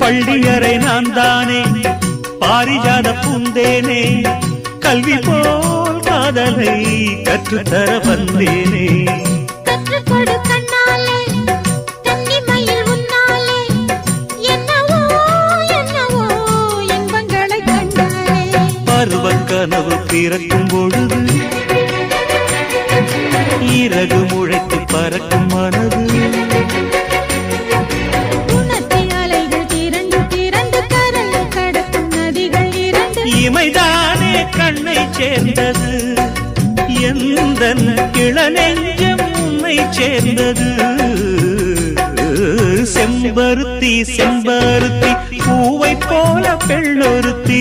பள்ளியறை நான் தானே பாரிஜாத பூந்தேனே கல்வி போல் காதலை கற்றுத்தர வந்தேனே கற்றுக்கொடு கண்ணாலே கன்னிமயில் உன்னாலே என்னவோ என்னவோ இன்பங்களை கண்டாலே பருவக் கனவு பிறக்கும் பொழுது இறகு முளைத்து பறக்கும் மனது இமைதானே கண்ணை சேர்ந்தது எந்தன் இளநெஞ்சம் உன்னை சேர்ந்தது செம்பருத்தி செம்பருத்தி பூவை போல பெண்ணொருத்தி